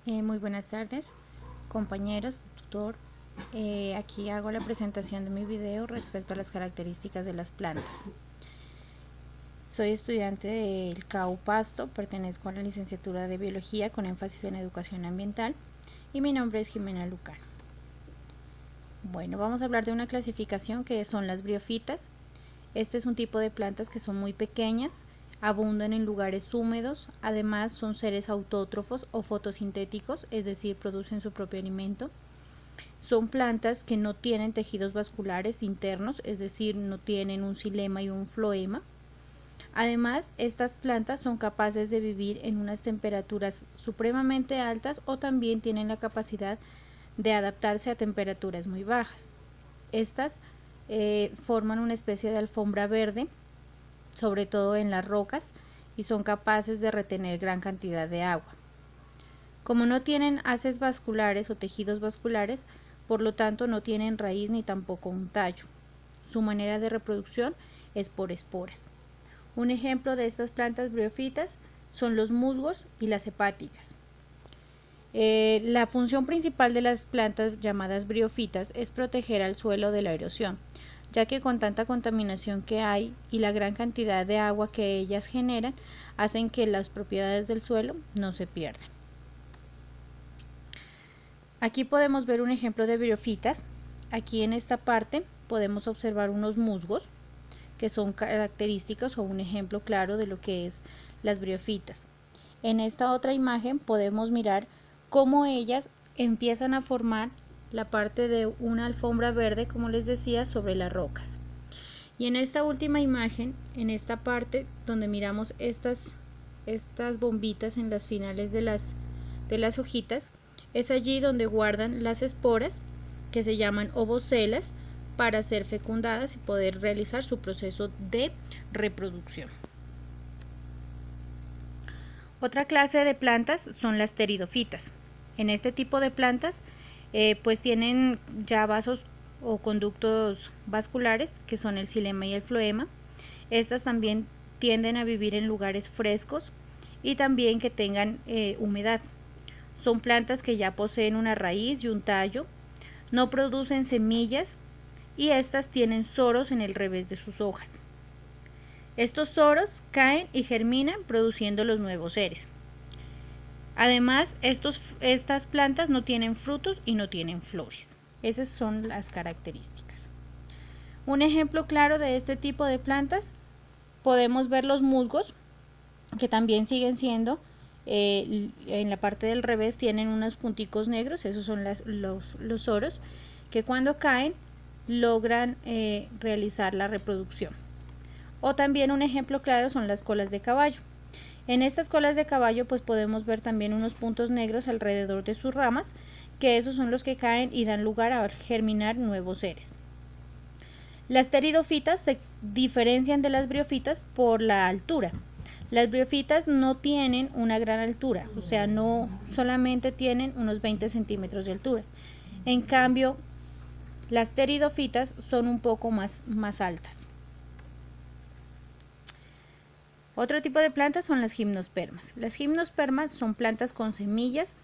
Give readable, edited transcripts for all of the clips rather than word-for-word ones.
Muy buenas tardes, compañeros, tutor. Aquí hago la presentación de mi video respecto a las características de las plantas. Soy estudiante del CAU Pasto, pertenezco a la licenciatura de Biología con énfasis en Educación Ambiental y mi nombre es Jimena Lucano. Bueno, vamos a hablar de una clasificación que son las briófitas. Este es un tipo de plantas que son muy pequeñas, abundan en lugares húmedos, además son seres autótrofos o fotosintéticos, es decir, producen su propio alimento. Son plantas que no tienen tejidos vasculares internos, es decir, no tienen un xilema y un floema. Además, estas plantas son capaces de vivir en unas temperaturas supremamente altas o también tienen la capacidad de adaptarse a temperaturas muy bajas. Estas forman una especie de alfombra verde, sobre todo en las rocas, y son capaces de retener gran cantidad de agua. Como no tienen haces vasculares o tejidos vasculares, por lo tanto no tienen raíz ni tampoco un tallo. Su manera de reproducción es por esporas. Un ejemplo de estas plantas briófitas son los musgos y las hepáticas. La función principal de las plantas llamadas briófitas es proteger al suelo de la erosión, ya que con tanta contaminación que hay y la gran cantidad de agua que ellas generan, hacen que las propiedades del suelo no se pierdan. Aquí podemos ver un ejemplo de briófitas. Aquí en esta parte podemos observar unos musgos, que son características o un ejemplo claro de lo que es las briófitas. En esta otra imagen podemos mirar cómo ellas empiezan a formar la parte de una alfombra verde, como les decía, sobre las rocas. Y en esta última imagen, en esta parte donde miramos estas bombitas en las finales de las hojitas, es allí donde guardan las esporas, que se llaman ovocelas, para ser fecundadas y poder realizar su proceso de reproducción. Otra clase de plantas son las pteridofitas. En este tipo de plantas pues tienen ya vasos o conductos vasculares, que son el xilema y el floema. Estas también tienden a vivir en lugares frescos y también que tengan humedad. Son plantas que ya poseen una raíz y un tallo, no producen semillas y estas tienen soros en el revés de sus hojas. Estos soros caen y germinan produciendo los nuevos seres. Además, estas plantas no tienen frutos y no tienen flores. Esas son las características. Un ejemplo claro de este tipo de plantas, podemos ver los musgos, que también siguen siendo, en la parte del revés tienen unos punticos negros, esos son los soros, que cuando caen logran realizar la reproducción. O también un ejemplo claro son las colas de caballo. En estas colas de caballo pues podemos ver también unos puntos negros alrededor de sus ramas, que esos son los que caen y dan lugar a germinar nuevos seres. Las pteridofitas se diferencian de las briófitas por la altura. Las briófitas no tienen una gran altura, o sea, no solamente tienen unos 20 centímetros de altura. En cambio, las pteridofitas son un poco más altas. Otro tipo de plantas son las gimnospermas. Las gimnospermas son plantas con semillas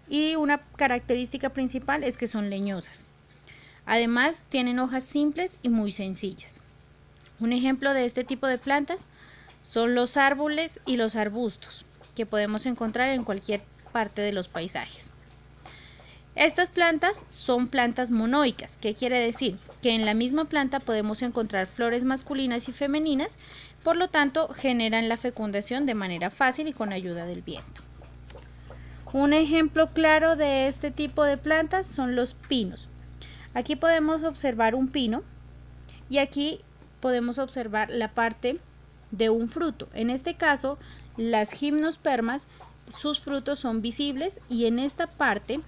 y una característica principal es que son leñosas. Además, tienen hojas simples y muy sencillas. Un ejemplo de este tipo de plantas son los árboles y los arbustos, que podemos encontrar en cualquier parte de los paisajes. Estas plantas son plantas monoicas. ¿Qué quiere decir? Que en la misma planta podemos encontrar flores masculinas y femeninas, por lo tanto generan la fecundación de manera fácil y con ayuda del viento. Un ejemplo claro de este tipo de plantas son los pinos. Aquí podemos observar un pino y aquí podemos observar la parte de un fruto. En este caso, las gimnospermas, sus frutos son visibles, y en esta parte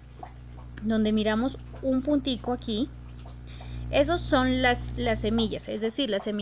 donde miramos un puntico aquí, esos son las semillas, es decir, las semillas